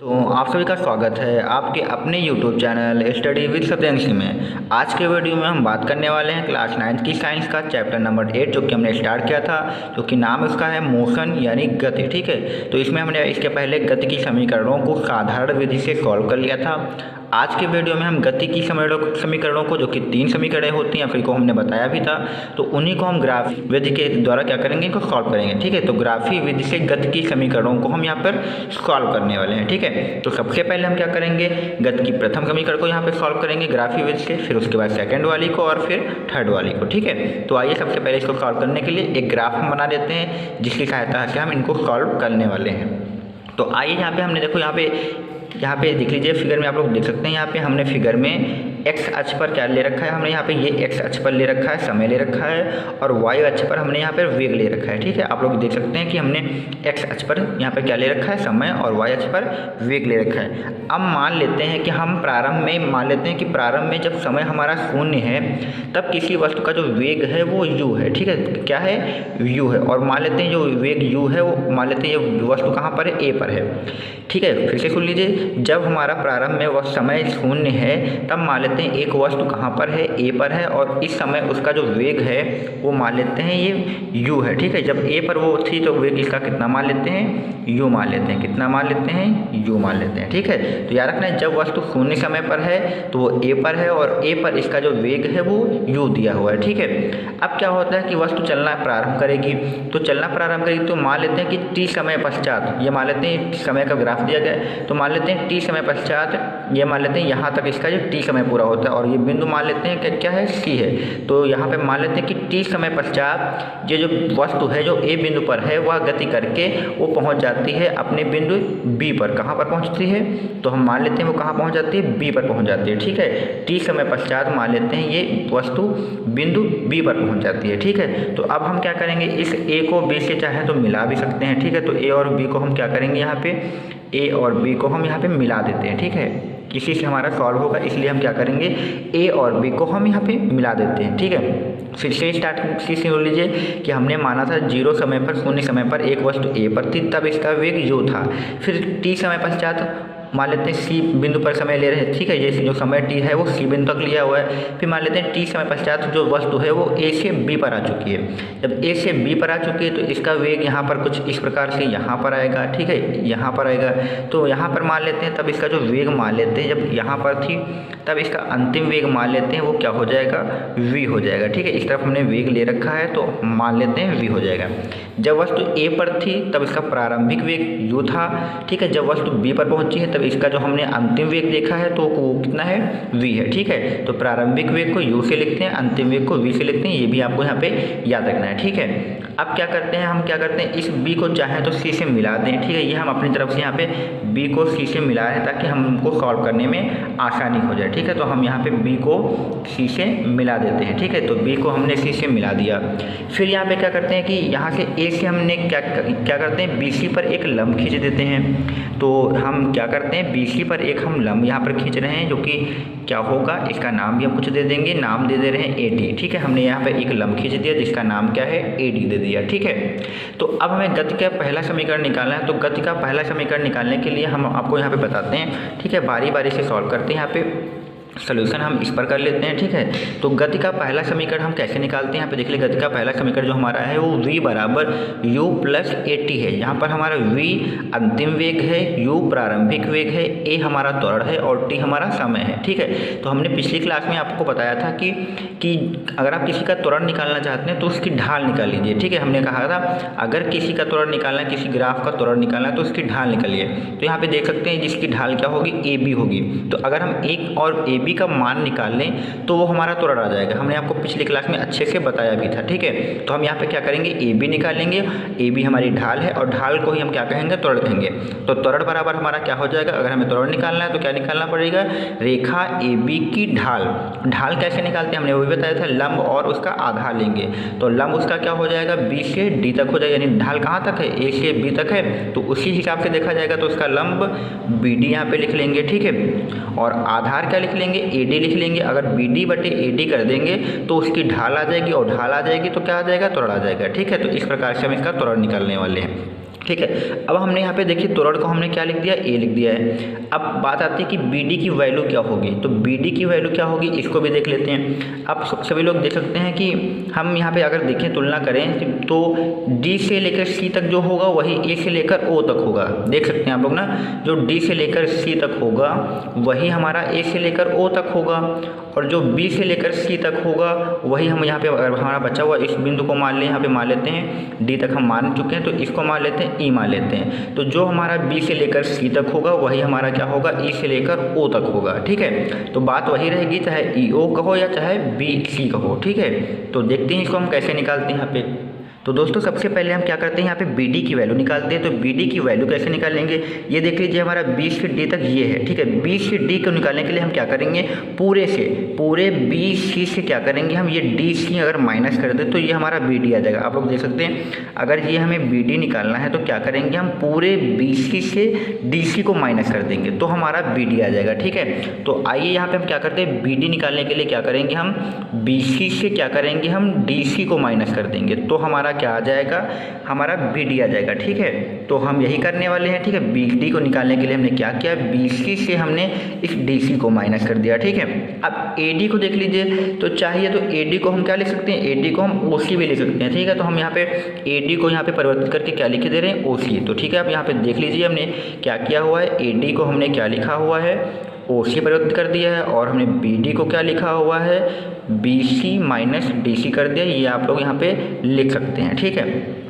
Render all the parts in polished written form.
तो आप सभी का स्वागत है आपके अपने YouTube चैनल स्टडी विद सत्यंशी में। आज के वीडियो में हम बात करने वाले हैं क्लास 9 की साइंस का चैप्टर नंबर 8 जो कि हमने स्टार्ट किया था, जो कि नाम उसका है मोशन यानी गति। ठीक है, तो इसमें हमने इसके पहले गति की समीकरणों को साधारण विधि से सॉल्व कर लिया था। आज के वीडियो में हम गति की समीकरणों को, जो कि 3 समीकरण होती हैं, फिर को हमने बताया भी था, तो उन्हीं को हम ग्राफी विधि के द्वारा क्या करेंगे, इनको सॉल्व करेंगे। ठीक है, तो ग्राफी विधि से गति की समीकरणों को हम यहाँ पर सॉल्व करने वाले हैं। ठीक है, तो सबसे पहले हम क्या करेंगे, गति की प्रथम समीकरण को यहाँ पे सॉल्व करेंगे ग्राफी विधि से, फिर उसके बाद सेकंड वाली को और फिर थर्ड वाली को। ठीक है, तो आइए सबसे पहले इसको सॉल्व करने के लिए एक ग्राफ हम बना देते हैं, जिसकी सहायता से हम इनको सॉल्व करने वाले हैं। तो आइए यहाँ पे हमने देखो, यहाँ पे देख लीजिए, फिगर में आप लोग देख सकते हैं, यहाँ पे हमने फिगर में एक्स अक्ष पर क्या ले रखा है, हमने यहाँ पे ये एक्स अक्ष पर ले रखा है, समय ले रखा है, और वाई अक्ष पर हमने यहाँ पर वेग ले रखा है। ठीक है, आप लोग देख सकते हैं कि हमने एक्स अक्ष पर यहाँ पर क्या ले रखा है, समय, और वाई अक्ष पर वेग ले रखा है। अब मान लेते हैं कि हम प्रारंभ में जब समय हमारा शून्य है, तब किसी वस्तु का जो वेग है वो u है। ठीक है, क्या है, u है, और मान लेते हैं जो वेग u है वो मान लेते हैं ये वस्तु कहाँ पर है, a पर है। ठीक है, फिर से सुन लीजिए, जब हमारा प्रारंभ में वह समय शून्य है, तब मान लेते हैं एक वस्तु कहाँ पर है, a पर है, और इस समय उसका जो वेग है वो मान लेते हैं ये u है। ठीक है, जब a पर वो थी तो वेग इसका कितना मान लेते हैं, u मान लेते हैं, कितना मान लेते हैं, u मान लेते हैं। ठीक है, तो याद रखना है, जब वस्तु शून्य समय पर है तो वो a पर है, और a पर इसका जो वेग है वो u दिया हुआ है। ठीक है, अब क्या होता है कि वस्तु चलना प्रारंभ करेगी, तो मान लेते हैं कि t समय पश्चात, ये मान लेते हैं समय का ग्राफ दिया गया है, तो मान लेते हैं t समय पश्चात, ये मान लेते हैं यहाँ तक इसका जो t समय पूरा होता है, और ये बिंदु मान लेते हैं क्या है, c है। तो यहाँ पे मान लेते हैं कि t समय पश्चात ये जो वस्तु है जो a बिंदु पर है वह गति करके वो पहुँच जाती है अपने बिंदु b पर। कहाँ पर पहुँचती है, तो हम मान लेते हैं वो कहाँ पहुँच जाती है, b पर पहुँच जाती है। ठीक है, t समय पश्चात मान लेते हैं ये वस्तु बिंदु b पर पहुँच जाती है। ठीक है, तो अब हम क्या करेंगे, इस a को b से चाहे तो मिला भी सकते हैं। ठीक है, तो a और b को हम क्या करेंगे, यहाँ पे a और b को हम यहाँ पे मिला देते हैं। ठीक है, इसी से हमारा सॉल्व होगा, इसलिए हम क्या करेंगे, a और b को हम यहाँ पे मिला देते हैं। ठीक है, फिर से स्टार्ट से हो लीजिए कि हमने माना था 0 समय पर, शून्य समय पर एक वस्तु a पर थी, तब इसका वेग u था। फिर t समय पश्चात मान लेते हैं c बिंदु पर समय ले रहे हैं। ठीक है, जैसे जो समय t है वो c बिंदु तक लिया हुआ है। फिर मान लेते हैं t समय पश्चात जो वस्तु है वो a से b पर आ चुकी है। जब a से b पर आ चुकी है तो इसका वेग यहाँ पर कुछ इस प्रकार से यहाँ पर आएगा। ठीक है, यहाँ पर आएगा, तो यहाँ पर मान लेते हैं, तब इसका जो वेग मान लेते हैं, जब यहाँ पर थी तब इसका अंतिम वेग मान लेते हैं वो क्या हो जाएगा, v हो जाएगा। ठीक है, इस तरफ हमने वेग ले रखा है तो मान लेते हैं v हो जाएगा। जब वस्तु a पर थी तब इसका प्रारंभिक वेग u था। ठीक है, जब वस्तु b पर पहुंची है तब इसका जो हमने अंतिम वेग देखा है तो वो कितना है, v है। ठीक है, तो प्रारंभिक वेग को u से लिखते हैं, अंतिम वेग को v से लिखते हैं, ये भी आपको यहाँ पे याद रखना है। ठीक है, अब क्या करते हैं, हम क्या करते हैं, इस b को चाहे तो c से मिला दें। ठीक है, ये हम अपनी तरफ से यहाँ पे b को c से मिला रहे हैं ताकि हमको सॉल्व करने में आसानी हो जाए। ठीक है, तो हम यहाँ पे b को c से मिला देते हैं। ठीक है, तो b को हमने c से मिला दिया। फिर यहाँ पे क्या करते हैं कि यहाँ से a से हमने क्या करते हैं, bc पर एक लंब खींच देते हैं। तो हम क्या करते हैं, bc पर एक हम लंब यहाँ पर खींच रहे हैं, जो कि क्या होगा, इसका नाम भी हम कुछ दे देंगे, नाम दे रहे हैं AD। ठीक है, हमने यहाँ पे एक लंब खींच दिया जिसका नाम क्या है, AD दे दिया। ठीक है, तो अब हमें गति का पहला समीकरण निकालना है। तो गति का पहला समीकरण निकालने के लिए हम आपको यहाँ पे बताते हैं। ठीक है, बारी बारी से सॉल्व करते हैं। यहाँ पे सोल्यूशन हम इस पर कर लेते हैं। ठीक है, तो गति का पहला समीकरण हम कैसे निकालते हैं, यहाँ पे देख लीजिए, गति का पहला समीकरण जो हमारा है वो v बराबर u प्लस at है। यहाँ पर हमारा v अंतिम वेग है, u प्रारंभिक वेग है, a हमारा त्वरण है और t हमारा समय है। ठीक है, तो हमने पिछली क्लास में आपको बताया था कि अगर आप किसी का त्वरण निकालना चाहते हैं तो उसकी ढाल निकाल लीजिए। ठीक है, हमने कहा था अगर किसी का त्वरण निकालना है, किसी ग्राफ का त्वरण निकालना है तो उसकी ढाल निकालिए। तो यहाँ पे देख सकते हैं जिसकी ढाल क्या होगी, AB होगी। तो अगर हम एक और AB का मान निकाल लें तो वो हमारा त्वरण आ जाएगा। हमने आपको पिछली क्लास में अच्छे से बताया भी था। ठीक है, तो हम यहाँ पे क्या करेंगे, AB निकालेंगे, AB हमारी ढाल है और ढाल को ही हम क्या कहेंगे, त्वरण कहेंगे। तो त्वरण बराबर हमारा क्या हो जाएगा, अगर हमें त्वरण निकालना है तो क्या निकालना पड़ेगा, रेखा AB की ढाल। ढाल कैसे निकालते हैं, हमने वो भी बताया था, लंब और उसका आधार लेंगे। तो लंब उसका क्या हो जाएगा, B से D तक हो जाएगा, यानी ढाल कहाँ तक है, A से B तक है, तो उसी हिसाब से देखा जाएगा। तो उसका लंब BD यहाँ पे लिख लेंगे। ठीक है, और आधार क्या लिख लेंगे, AD लिख लेंगे। अगर BD बटे AD कर देंगे तो उसकी ढाल आ जाएगी, और ढाल आ जाएगी तो क्या आ जाएगा, त्वरण आ जाएगा। ठीक है, तो इस प्रकार से हम इसका त्वरण निकालने वाले हैं। ठीक है। अब हमने यहाँ पे देखिए त्वरण को हमने क्या लिख दिया, ए लिख दिया है। अब बात आती है कि बी डी की वैल्यू क्या होगी, तो बी डी की वैल्यू क्या होगी इसको भी देख लेते हैं। अब सभी लोग देख सकते हैं कि हम यहाँ पे अगर देखें तुलना करें तो डी से लेकर सी तक जो होगा वही ए से लेकर ओ तक होगा। देख सकते हैं आप लोग ना, जो डी से लेकर सी तक होगा वही हमारा ए से लेकर ओ तक होगा, और जो बी से लेकर सी तक होगा वही हम यहाँ पे अगर हमारा बचा हुआ इस बिंदु को मान लें, यहाँ पे मान लेते हैं डी तक हम मान चुके हैं तो इसको मान लेते हैं ई मान लेते हैं। तो जो हमारा बी से लेकर सी तक होगा वही हमारा क्या होगा, ई से लेकर ओ तक होगा। ठीक है, तो बात वही रहेगी चाहे ई ओ कहो या चाहे बी सी कहो। ठीक है, तो देखते हैं इसको हम कैसे निकालते हैं यहाँ पे। तो दोस्तों सबसे पहले हम क्या करते हैं, यहाँ पे बी डी की वैल्यू निकालते हैं। तो बी डी की वैल्यू कैसे निकालेंगे, ये देख लीजिए हमारा बी से डी तक ये है। ठीक है, बी से डी को निकालने के लिए हम क्या करेंगे, पूरे बी सी से क्या करेंगे हम, ये डी सी अगर माइनस कर दें तो ये हमारा बी डी आ जाएगा। आप लोग देख सकते हैं अगर ये हमें बी डी निकालना है तो क्या करेंगे हम, पूरे बी सी से डी सी को माइनस कर देंगे तो हमारा बी डी आ जाएगा। ठीक है, तो आइए यहाँ पे हम क्या करते हैं, बी डी निकालने के लिए क्या करेंगे हम, बी सी से क्या करेंगे हम, डी सी को माइनस कर देंगे तो हमारा क्या आ जाएगा, हमारा बी डी आ जाएगा। ठीक है, तो हम यही करने वाले हैं। ठीक है, बी डी को निकालने के लिए हमने क्या किया, बी सी से हमने इस डी सी को माइनस कर दिया। ठीक है, अब ए डी को देख लीजिए, तो चाहिए तो ए डी को हम क्या लिख सकते हैं, ए डी को हम ओ सी भी लिख सकते हैं। ठीक है, तो हम यहाँ पे ए डी को यहाँ पे परिवर्तित करके क्या लिख दे रहे हैं, ओ सी। तो ठीक है, आप यहाँ पे देख लीजिए हमने क्या किया हुआ है, ए डी को हमने क्या लिखा हुआ है, ओ सी परिवर्तित कर दिया है, और हमने बी डी को क्या लिखा हुआ है, B C minus D C कर दिया। ये आप लोग यहाँ पे लिख सकते हैं। ठीक है,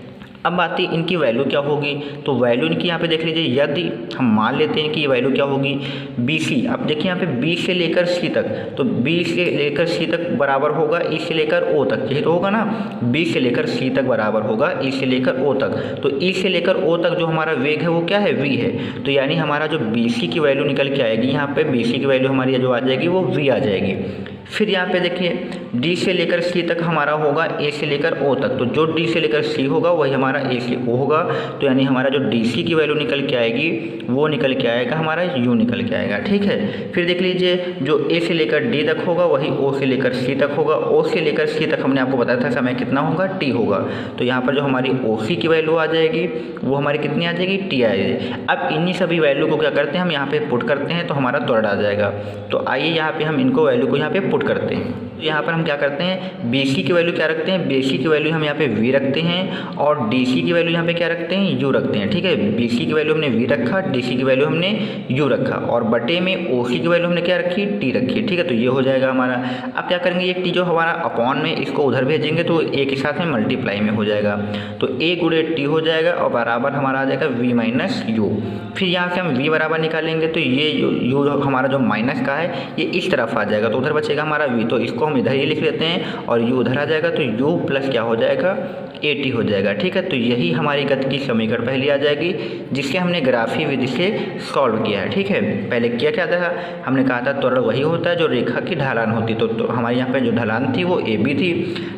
अब आती है इनकी वैल्यू क्या होगी, तो वैल्यू इनकी यहाँ पे देख लीजिए, यदि हम मान लेते हैं कि ये वैल्यू क्या होगी, बी सी। अब देखिए यहाँ पे बी से लेकर सी तक, तो बी से लेकर सी तक बराबर होगा ई से लेकर ओ तक, यही तो होगा ना, बी से लेकर सी तक बराबर होगा ई से लेकर ओ तक। तो ई से लेकर ओ तक जो हमारा वेग है वो क्या है, वी है। तो यानी हमारा जो बी सी की वैल्यू निकल के आएगी, यहाँ पे बी सी की वैल्यू हमारी जो आ जाएगी वो वी आ जाएगी। फिर यहाँ पे देखिए डी से लेकर सी तक हमारा होगा ए से लेकर ओ तक, तो जो डी से लेकर सी होगा वही हमारा ए से ओ होगा। तो यानी हमारा जो डी सी की वैल्यू निकल के आएगी वो निकल के आएगा हमारा यू निकल के आएगा। ठीक है, फिर देख लीजिए जो ए से लेकर डी तक होगा वही ओ से लेकर सी तक होगा। ओ से लेकर सी तक हमने आपको बताया था समय कितना होगा, टी होगा। तो यहाँ पर जो हमारी ओ सी की वैल्यू आ जाएगी वो हमारी कितनी आ जाएगी, टी आ जाएगी। अब इन्हीं सभी वैल्यू को क्या करते हैं हम यहाँ पे पुट करते हैं तो हमारा त्वरण आ जाएगा। तो आइए यहाँ पे हम इनको वैल्यू को यहाँ पे पुट करते हैं। तो यहाँ पर हम क्या करते हैं, बी सी की वैल्यू क्या रखते हैं, बी सी की वैल्यू हम यहाँ पे वी रखते हैं, और डी सी की वैल्यू यहाँ पे क्या रखते हैं, यू रखते हैं। ठीक है, बी सी की वैल्यू हमने वी रखा, डी सी की वैल्यू हमने यू रखा, और बटे में ओ सी की वैल्यू हमने क्या रखी, टी रखी। ठीक है, तो ये हो जाएगा हमारा। अब क्या करेंगे, ये टी जो हमारा अपॉन में इसको उधर भेजेंगे तो ए के साथ में मल्टीप्लाई में हो जाएगा, तो ए गुणे टी हो जाएगा और बराबर हमारा आ जाएगा वी माइनस यू। फिर यहाँ से हम वी बराबर निकालेंगे तो ये यू हमारा जो माइनस का है ये इस तरफ आ जाएगा, तो उधर बचेगा हमारा वी, तो इसको हम इधर ही लिख लेते हैं और यू उधर आ जाएगा, तो यू प्लस क्या हो जाएगा, ए टी हो जाएगा। ठीक है, तो यही हमारी गति की समीकरण पहली आ जाएगी जिससे हमने ग्राफीय विधि से सॉल्व किया है। ठीक है, पहले किया क्या था, हमने कहा था त्वरण वही होता है जो रेखा की ढलान होती, तो हमारे यहाँ पे जो ढलान थी वो ए बी थी।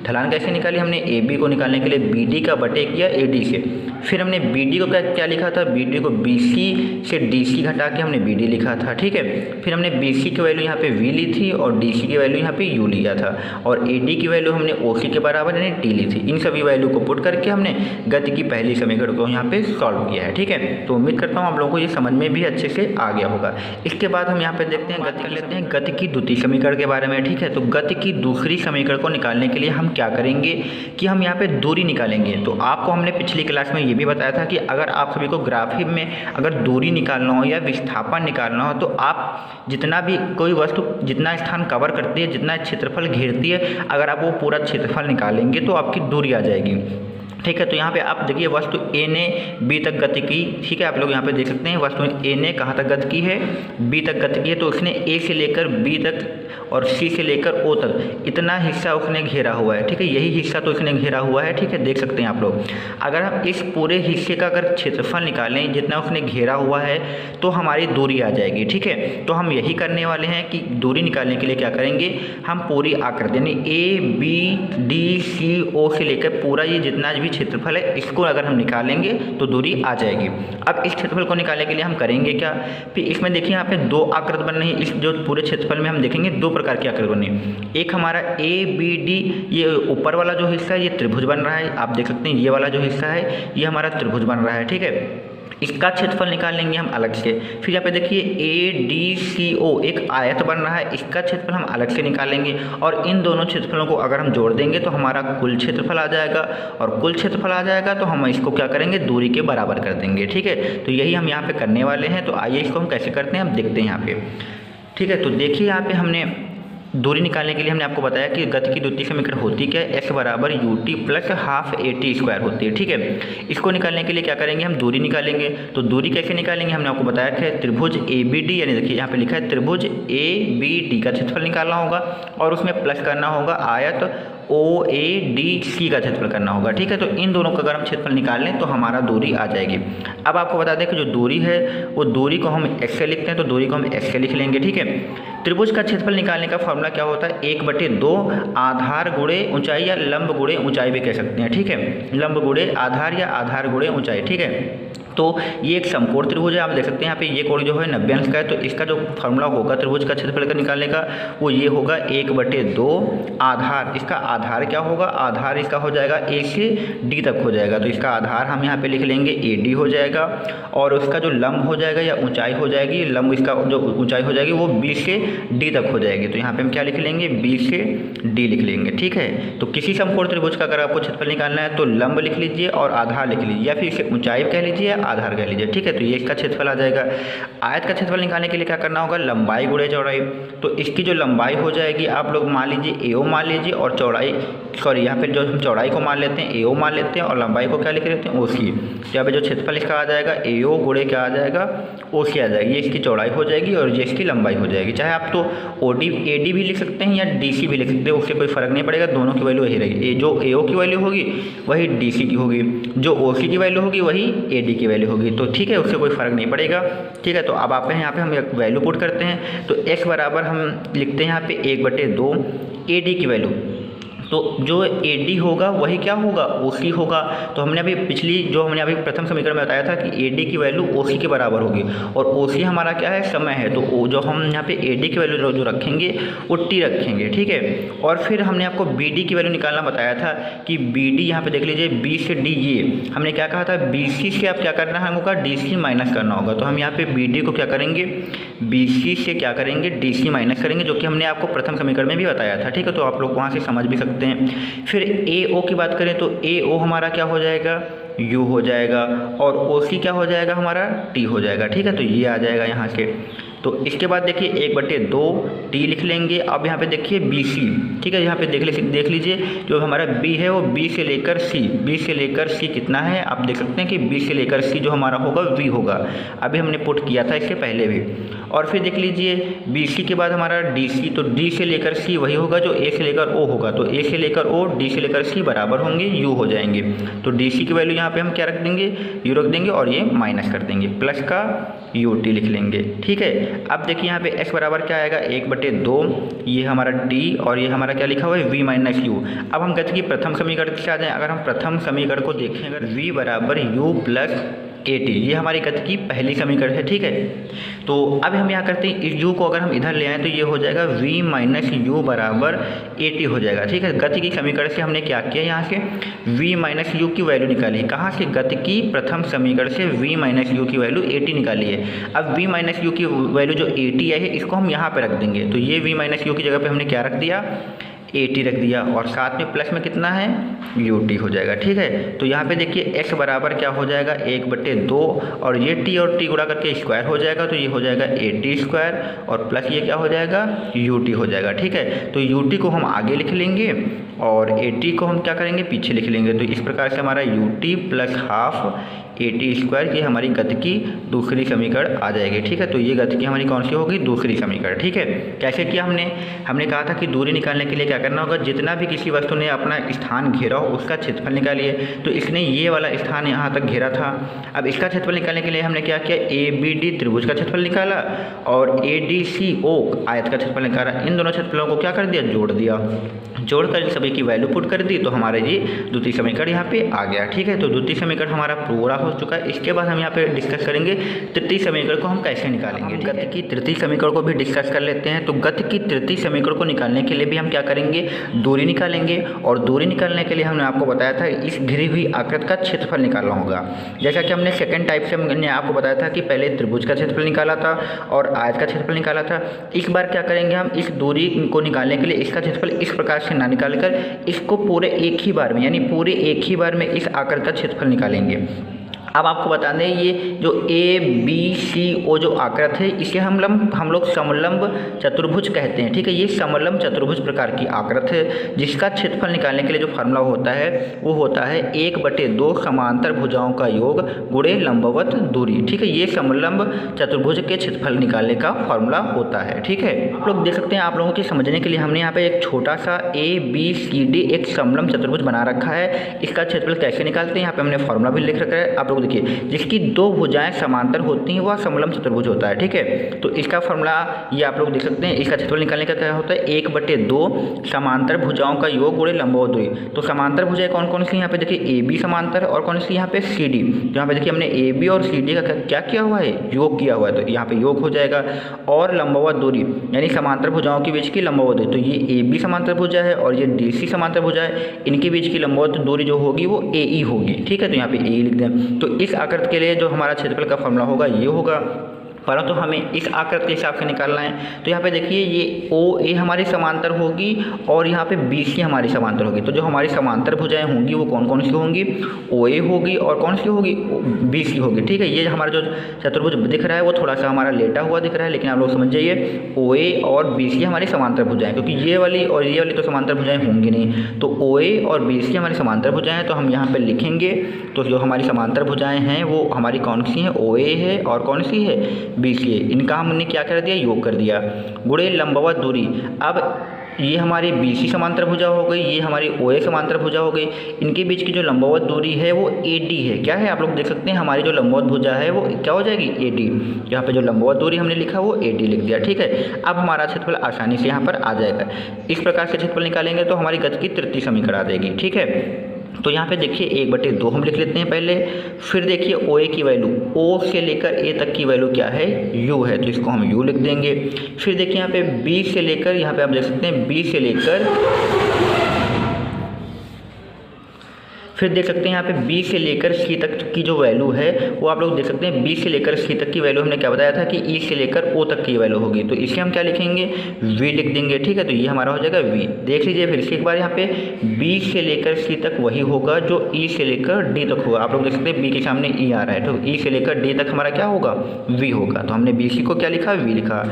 ढलान कैसे निकाली, हमने ए बी को निकालने के लिए बी डी का बटे किया ए डी से। फिर हमने बी डी को क्या लिखा था, बी डी को बी सी से डी सी घटा के हमने बी डी लिखा था। ठीक है, फिर हमने बी सी की वैल्यू यहाँ पे वी ली थी और डी सी की वैल्यू यहाँ पे यू लिया था, और ए डी की वैल्यू हमने ओ सी के बराबर यानी टी ली थी। इन सभी वैल्यू को पुट करके हमने गति की पहली समीकरण को यहाँ पे सॉल्व किया है। ठीक है, तो उम्मीद करता हूँ आप लोगों को ये समझ में भी अच्छे से आ गया होगा। इसके बाद हम यहाँ पे देखते हैं गति कर लेते हैं गति की द्वितीय समीकरण के बारे में। ठीक है, तो गति की दूसरी समीकरण को निकालने के लिए हम क्या करेंगे कि हम यहाँ पे दूरी निकालेंगे। तो आपको हमने पिछली क्लास में ये भी बताया था कि अगर आप सभी को ग्राफी में अगर दूरी निकालना हो या विस्थापन निकालना हो तो आप जितना भी कोई वस्तु जितना स्थान कवर करती है, जितना क्षेत्रफल घेरती है, अगर आप वो पूरा क्षेत्रफल निकालेंगे तो आपकी दूरी आ जाएगी। ठीक है, तो यहाँ पे आप देखिए वस्तु ए ने बी तक गति की। ठीक है, आप लोग यहाँ पे देख सकते हैं वस्तु ए ने कहाँ तक गति की है, बी तक गति की है, तो उसने ए से लेकर बी तक और सी से लेकर ओ तक इतना हिस्सा उसने घेरा हुआ है। ठीक है, यही हिस्सा तो उसने घेरा हुआ है। ठीक है, देख सकते हैं आप लोग। अगर हम इस पूरे हिस्से का अगर क्षेत्रफल निकालें जितना उसने घेरा हुआ है तो हमारी दूरी आ जाएगी। ठीक है, तो हम यही करने वाले हैं कि दूरी निकालने के लिए क्या करेंगे, हम पूरी आकृति यानी ए बी डी सी ओ से लेकर पूरा ये जितना भी भी क्षेत्रफल है इसको अगर हम निकालेंगे तो दूरी आ जाएगी। अब इस क्षेत्रफल को निकालने के लिए हम करेंगे क्या, फिर इसमें देखिए यहाँ पे दो आकृति बन रही है। इस जो पूरे क्षेत्रफल में हम देखेंगे दो प्रकार की आकृति बनी है। एक हमारा ABD, ये ऊपर वाला जो हिस्सा है ये त्रिभुज बन रहा है, आप देख सकते हैं ये वाला जो हिस्सा है ये हमारा त्रिभुज बन रहा है, ठीक है। इसका क्षेत्रफल निकाल लेंगे हम अलग से। फिर यहाँ पे देखिए ADCO एक आयत बन रहा है, इसका क्षेत्रफल हम अलग से निकालेंगे और इन दोनों क्षेत्रफलों को अगर हम जोड़ देंगे तो हमारा कुल क्षेत्रफल आ जाएगा, और कुल क्षेत्रफल आ जाएगा तो हम इसको क्या करेंगे, दूरी के बराबर कर देंगे, ठीक है। तो यही हम यहाँ पे करने वाले हैं। तो आइए इसको हम कैसे करते हैं हम देखते हैं यहाँ पे, ठीक है। तो देखिए यहाँ पे हमने दूरी निकालने के लिए हमने आपको बताया कि गति की द्वितीय समीकरण होती क्या है, x बराबर ut प्लस हाफ AT² होती है, ठीक है। इसको निकालने के लिए क्या करेंगे, हम दूरी निकालेंगे। तो दूरी कैसे निकालेंगे, हमने आपको बताया कि त्रिभुज ABD, यानी देखिए यहाँ पे लिखा है त्रिभुज ABD का क्षेत्रफल निकालना होगा और उसमें प्लस करना होगा आयत OADC का क्षेत्रफल करना होगा, ठीक है। तो इन दोनों का अगर हम क्षेत्रफल निकाल लें तो हमारा दूरी आ जाएगी। अब आपको बता दें कि जो दूरी है वो दूरी को हम x से लिखते हैं, तो दूरी को हम x से लिख लेंगे, ठीक है। त्रिभुज का क्षेत्रफल निकालने का फॉर्मूला क्या होता है, 1/2 आधार गुणे ऊंचाई या लंब गुणे ऊंचाई भी कह सकते हैं, ठीक है। लंब गुणे आधार या आधार गुणे ऊंचाई, ठीक है। तो ये एक समकोण त्रिभुज है, आप देख सकते हैं यहाँ पे ये कोण जो है 90 अंश का है। तो इसका जो फॉर्मूला होगा त्रिभुज का क्षेत्रफल का निकालने का वो ये होगा 1/2 आधार, इसका आधार क्या होगा, आधार इसका हो जाएगा A से D तक हो जाएगा। तो इसका आधार हम यहाँ पे लिख लेंगे AD हो जाएगा, और उसका जो लंब हो जाएगा या ऊंचाई हो जाएगी, लंब इसका जो ऊंचाई हो जाएगी वो B से D तक हो जाएगी। तो यहाँ पे हम क्या लिख लेंगे, B से D लिख लेंगे, ठीक है। तो किसी समकोण त्रिभुज का अगर आपको क्षेत्रफल निकालना है तो लंब लिख लीजिए और आधार लिख लीजिए, या फिर इसे ऊंचाई कह लीजिए, आधार कह लीजिए, ठीक है। तो ये इसका क्षेत्रफल आ जाएगा। आयत का क्षेत्रफल निकालने के लिए क्या करना होगा, लंबाई गुणे चौड़ाई। तो इसकी जो लंबाई हो जाएगी आप लोग मान लीजिए AO मान लीजिए, और चौड़ाई यहाँ पे जो हम चौड़ाई को मान लेते हैं AO मान लेते हैं, और लंबाई को क्या लिख लेते हैं OC। तो यहाँ पे जो क्षेत्रफल इसका आ जाएगा AO गुणे क्या आ जाएगा, OC आ जाएगी। ये इसकी चौड़ाई हो जाएगी और ये इसकी लंबाई हो जाएगी। चाहे आप तो AD भी लिख सकते हैं या DC भी लिख सकते हैं, उससे कोई फर्क नहीं पड़ेगा, दोनों की वैल्यू वही रहेगी। जो AO की वैल्यू होगी वही DC की होगी, जो OC की वैल्यू होगी वही AD की वैल्यू होगी। तो ठीक है, उससे कोई फर्क नहीं पड़ेगा, ठीक है। तो अब आप यहाँ पे हम एक वैल्यू पुट करते हैं। तो x बराबर हम लिखते हैं यहाँ पे 1/2 AD की वैल्यू। तो जो AD होगा वही क्या होगा, OC होगा। तो हमने अभी हमने अभी प्रथम समीकरण में बताया था कि AD की वैल्यू OC के बराबर होगी, और OC हमारा क्या है, समय है। तो जो हम यहाँ पे AD की वैल्यू जो रखेंगे वो T रखेंगे, ठीक है। और फिर हमने आपको BD की वैल्यू निकालना बताया था कि BD यहाँ पे देख लीजिए B से D, ये हमने क्या कहा था, BC से आप क्या करना है, हमको DC माइनस करना होगा। तो हम यहाँ पे BD को क्या करेंगे, BC से क्या करेंगे, DC माइनस करेंगे, जो कि हमने आपको प्रथम समीकरण में भी बताया था, ठीक है। तो आप लोग वहाँ से समझ भी सकते हैं। फिर AO की बात करें तो AO हमारा क्या हो जाएगा, U हो जाएगा, और OC क्या हो जाएगा, हमारा T हो जाएगा, ठीक है। तो ये आ जाएगा यहाँ से। तो इसके बाद देखिए 1/2 T लिख लेंगे। अब यहाँ पे देखिए BC, ठीक है। यहाँ पे देख लीजिए जो हमारा B है वो B से लेकर C कितना है, आप देख सकते हैं कि B से लेकर C जो हमारा होगा V होगा। अभी हमने पुट किया था इसके पहले भी। और फिर देख लीजिए BC के बाद हमारा DC, तो D से लेकर C वही होगा जो A से लेकर O होगा। तो A से लेकर O, D से लेकर C बराबर होंगे U हो जाएंगे। तो DC की वैल्यू यहाँ पे हम क्या रख देंगे, U रख देंगे, और ये माइनस कर देंगे, प्लस का UT लिख लेंगे, ठीक है। अब देखिए यहाँ पे x बराबर क्या आएगा, 1/2, ये हमारा D, और ये हमारा क्या लिखा हुआ है, V माइनस U। अब हम कहते हैं कि प्रथम समीकरण से आ जाए। अगर हम प्रथम समीकरण को देखें, अगर V बराबर U प्लस AT, ये हमारी गति की पहली समीकरण है, ठीक है। तो अब हम यहाँ करते हैं, इस U को अगर हम इधर ले आएँ तो ये हो जाएगा V माइनस U बराबर AT हो जाएगा, ठीक है। गति की समीकरण से हमने क्या किया, यहाँ से V माइनस U की वैल्यू निकाली। कहाँ से, गति की प्रथम समीकरण से V माइनस U की वैल्यू AT निकाली है। अब V माइनस U की वैल्यू जो AT है इसको हम यहाँ पर रख देंगे। तो ये V माइनस U की जगह पर हमने क्या रख दिया, AT रख दिया, और साथ में प्लस में कितना है, UT हो जाएगा, ठीक है। तो यहाँ पे देखिए x बराबर क्या हो जाएगा, 1/2, और ये T और T गुणा करके स्क्वायर हो जाएगा। तो ये हो जाएगा AT², और प्लस ये क्या हो जाएगा, UT हो जाएगा, ठीक है। तो UT को हम आगे लिख लेंगे और AT को हम क्या करेंगे, पीछे लिख लेंगे। तो इस प्रकार से हमारा UT plus half A T square, ये हमारी गति की दूसरी समीकरण आ जाएगी। ठीक है, तो ये गति की हमारी कौन सी होगी, दूसरी समीकरण। ठीक है, कैसे किया हमने कहा था कि दूरी निकालने के लिए क्या करना होगा, जितना भी किसी वस्तु ने अपना स्थान घेरा हो उसका क्षेत्रफल निकालिए। तो इसने ये वाला स्थान यहाँ तक घेरा था। अब इसका क्षेत्रफल निकालने के लिए हमने क्या किया, ए बी डी त्रिभुज का क्षेत्रफल निकाला और ए डी सी ओ आयत का क्षेत्रफल निकाला। इन दोनों क्षेत्रफलों को क्या कर दिया, जोड़ दिया। जोड़कर सभी की वैल्यू पुट कर दी तो हमारे ये द्वितीय समीकरण यहाँ पे आ गया। ठीक है, तो द्वितीय समीकरण हमारा पूरा हो चुका है। इसके बाद हम यहाँ पे डिस्कस करेंगे तृतीय समीकरण को हम कैसे निकालेंगे। गति की तृतीय समीकरण को भी डिस्कस कर लेते हैं। तो गति की तृतीय समीकरण को निकालने के लिए भी हम क्या करेंगे, दूरी निकालेंगे। और दूरी निकालने के लिए हमने आपको बताया था इस घिरी हुई आकृति का क्षेत्रफल निकालना होगा। जैसा कि हमने सेकंड टाइप से हमने आपको बताया था कि पहले त्रिभुज का क्षेत्रफल निकाला था और आयत का क्षेत्रफल निकाला था। इस बार क्या करेंगे, हम इस दूरी को निकालने के लिए इसका क्षेत्रफल इस प्रकार से ना निकालकर इसको पूरे एक ही बार में, यानी पूरे एक ही बार में इस आकृति का क्षेत्रफल निकालेंगे। अब आपको बता दें ये जो ए बी सी ओ जो आकृति है इसे हम लोग समलंब चतुर्भुज कहते हैं। ठीक है, ये समलंब चतुर्भुज प्रकार की आकृति है जिसका क्षेत्रफल निकालने के लिए जो फार्मूला होता है वो होता है 1/2 समांतर भुजाओं का योग गुणे लंबवत दूरी। ठीक है, ये समलंब चतुर्भुज के क्षेत्रफल निकालने का फार्मूला होता है। ठीक है, आप लोग देख सकते हैं, आप लोगों के समझने के लिए हमने यहाँ पे एक छोटा सा ए बी सी डी एक समलंब चतुर्भुज बना रखा है। इसका क्षेत्रफल कैसे निकालते हैं यहाँ पे हमने फार्मूला भी लिख रखा है। आप लोग देखिए, जिसकी दो भुजाएं समांतर होती हैं वह समलंब चतुर्भुज होता है। ठीक है, तो इसका फॉर्मूला ये आप लोग देख सकते हैं। इसका क्षेत्रफल निकालने का क्या होता है, 1/2 समांतर भुजाओं का योग गुणे लंबवत दूरी। तो समांतर भुजाएं कौन कौन सी यहाँ पे देखिए, ए बी समांतर और कौन सी यहाँ पे सी डी। यहाँ पे देखिए हमने ए बी और सी डी का क्या किया हुआ है, योग किया हुआ है, तो यहाँ पे योग हो जाएगा। और लंबवत दूरी यानी समांतर भुजाओं के बीच की लंबवत दूरी, तो ये ए बी समांतर भुजा है और ये डी सी समांतर भुजा है, इनके बीच की लंबवत दूरी जो होगी वो ए ई होगी। ठीक है, तो यहाँ पे ए लिख दें। तो इस आकृति के लिए जो हमारा क्षेत्रफल का फॉर्मूला होगा ये होगा, परंतु हमें इस आकृति के हिसाब से निकालना है। तो यहाँ पे देखिए ये ओ ए हमारी समांतर होगी और यहाँ पे बी सी हमारी समांतर होगी। तो जो हमारी समांतर भुजाएं होंगी वो कौन कौन सी होंगी, ओ ए होगी और कौन सी होगी, बी सी होगी। ठीक है, ये हमारा जो चतुर्भुज दिख रहा है वो थोड़ा सा हमारा लेटा हुआ दिख रहा है, लेकिन आप लोग समझ जाइए ओ ए और बी सी हमारी समांतर भुजाएं, क्योंकि ये वाली और ये वाली तो समांतर भुजाएं होंगी नहीं। तो ओ ए और बी सी हमारी समांतर भुजाएं हैं, तो हम यहाँ पर लिखेंगे। तो जो हमारी समांतर भुजाएं हैं वो हमारी कौन सी हैं, ओ ए है और कौन सी है, बी सी है। इनका हमने क्या कर दिया, योग कर दिया। गुणे लंबवत दूरी, अब ये हमारी बी सी समांतर भुजा हो गई, ये हमारी ओ ए समांतर भुजा हो गई। इनके बीच की जो लंबवत दूरी है वो ए डी है। क्या है, आप लोग देख सकते हैं हमारी जो लंबवत भुजा है वो क्या हो जाएगी, ए डी। यहाँ पे जो लंबवत दूरी हमने लिखा वो ए डी लिख दिया। ठीक है, अब हमारा क्षेत्रफल आसानी से यहाँ पर आ जाएगा। इस प्रकार से क्षेत्रफल निकालेंगे तो हमारी गति की तृतीय समीकरण आ जाएगी। ठीक है, तो यहाँ पे देखिए 1/2 हम लिख लेते हैं पहले। फिर देखिए ओ ए की वैल्यू, ओ से लेकर ए तक की वैल्यू क्या है, यू है, तो इसको हम यू लिख देंगे। फिर देखिए यहाँ पे बी से लेकर, यहाँ पे आप देख सकते हैं बी से लेकर, फिर देख सकते हैं यहाँ पे बी से लेकर सी तक की जो वैल्यू है वो आप लोग देख सकते हैं। बी से लेकर सी तक की वैल्यू हमने क्या बताया था कि ई से लेकर ओ तक की वैल्यू होगी, तो इसे हम क्या लिखेंगे, वी लिख देंगे। ठीक है, तो ये हमारा हो जाएगा वी। देख लीजिए फिर से एक बार, यहाँ पे बी से लेकर सी तक वही होगा जो ई से लेकर डी तक होगा। आप लोग देख सकते हैं बी के सामने ई आ रहा है, तो ई से लेकर डी तक हमारा क्या होगा, वी होगा। तो हमने बी सी को क्या लिखा, वी लिखा।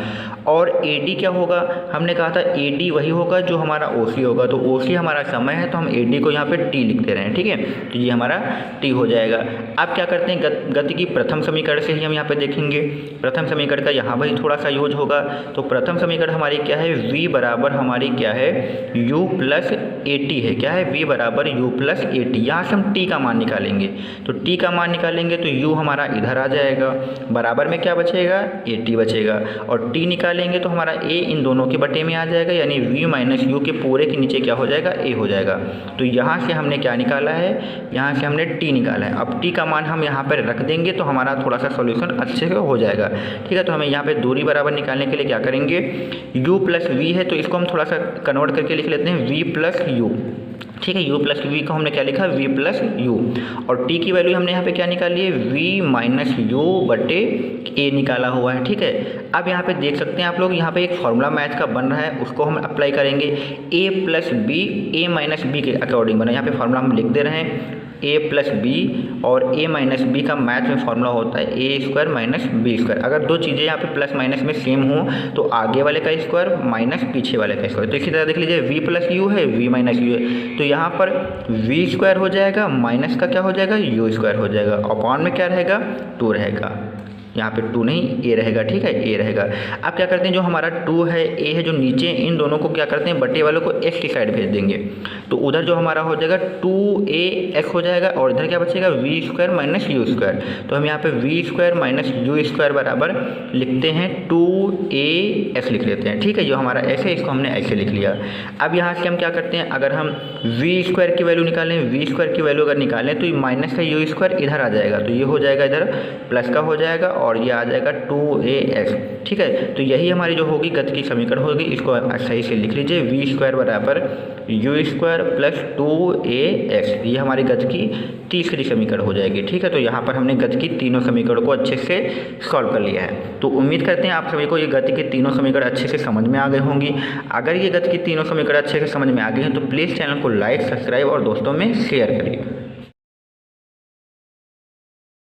और ए डी क्या होगा, हमने कहा था ए डी वही होगा जो हमारा ओ सी होगा, तो ओ सी हमारा समय है, तो हम ए डी को यहाँ पे टी लिख दे रहे हैं। ठीक है, तो ये हमारा टी हो जाएगा। अब क्या करते हैं, गति की प्रथम समीकरण से ही हम यहाँ पे देखेंगे। प्रथम समीकरण का यहाँ पर थोड़ा सा यूज होगा। तो प्रथम समीकरण हमारी क्या है, v बराबर हमारी क्या है, u प्लस ए टी है। क्या है, v बराबर u प्लस ए टी। यहाँ से हम t का मान निकालेंगे, तो t का मान निकालेंगे तो u हमारा इधर आ जाएगा, बराबर में क्या बचेगा, ए टी बचेगा। और t निकालेंगे तो हमारा a इन दोनों के बटे में आ जाएगा, यानी v माइनस यू के पूरे के नीचे क्या हो जाएगा, a हो जाएगा। तो यहाँ से हमने क्या निकाला है, यहाँ से हमने t निकाला है। अब t का मान हम यहाँ पर रख देंगे तो हमारा थोड़ा सा सॉल्यूशन अच्छे से हो जाएगा। ठीक है, तो हमें यहाँ पे दूरी बराबर निकालने के लिए क्या करेंगे, u प्लस वी है तो इसको हम थोड़ा सा कन्वर्ट करके लिख लेते हैं v प्लस यू। ठीक है, u प्लस वी को हमने क्या लिखा, v प्लस यू। और t की वैल्यू हमने यहाँ पे क्या निकाली है, v माइनस यू बटे a निकाला हुआ है। ठीक है, अब यहाँ पे देख सकते हैं आप लोग, यहाँ पे एक फॉर्मूला मैथ का बन रहा है, उसको हम अप्लाई करेंगे। a plus B a minus B के अकॉर्डिंग बना, यहाँ पे फॉर्मूला हम लिख दे रहे हैं a प्लस बी, और a माइनस बी का मैथ में फॉर्मूला होता है a square minus B square. अगर दो चीज़ें यहाँ पे प्लस माइनस में सेम हो तो आगे वाले का स्क्वायर माइनस पीछे वाले का स्क्वायर। तो इसी तरह देख लीजिए v प्लस यू है, v माइनस यू है, तो यहाँ पर वी स्क्वायर हो जाएगा, माइनस का क्या हो जाएगा, यू स्क्वायर हो जाएगा, अपॉन में क्या रहेगा, 2 रहेगा। यहाँ पे 2 नहीं ए रहेगा, ठीक है, ए रहेगा। अब क्या करते हैं, जो हमारा 2 है, ए है, जो नीचे, इन दोनों को क्या करते हैं, बटे वालों को एक्स की साइड भेज देंगे। तो उधर जो हमारा हो जाएगा 2ax हो जाएगा, और इधर क्या बचेगा, V square minus U square. तो हम यहाँ पे V square minus U square बराबर लिखते हैं 2ax लिख लेते हैं, ठीक है। जो हमारा x है इसको हमने ऐसे लिख लिया। अब यहाँ से हम क्या करते हैं, अगर हम वी स्क्वायर की वैल्यू निकालें, वी स्क्वायर की वैल्यू अगर निकालें तो ये माइनस का यू स्क्वायर इधर आ जाएगा, तो ये हो जाएगा इधर प्लस का हो जाएगा, और ये आ जाएगा 2ax, ठीक है। तो यही हमारी जो होगी गति की समीकरण होगी, इसको सही से लिख लीजिए, वी स्क्वायर बराबर यू स्क्वायर प्लस 2ax, ये हमारी गति की तीसरी समीकरण हो जाएगी, ठीक है। तो यहाँ पर हमने गति की तीनों समीकरणों को अच्छे से सॉल्व कर लिया है। तो उम्मीद करते हैं आप सभी को ये गति के तीनों समीकरण अच्छे से समझ में आ गए होंगी। अगर ये गति की तीनों समीकरण अच्छे से समझ में आ गए हैं तो प्लीज़ चैनल को लाइक, सब्सक्राइब और दोस्तों में शेयर करिए।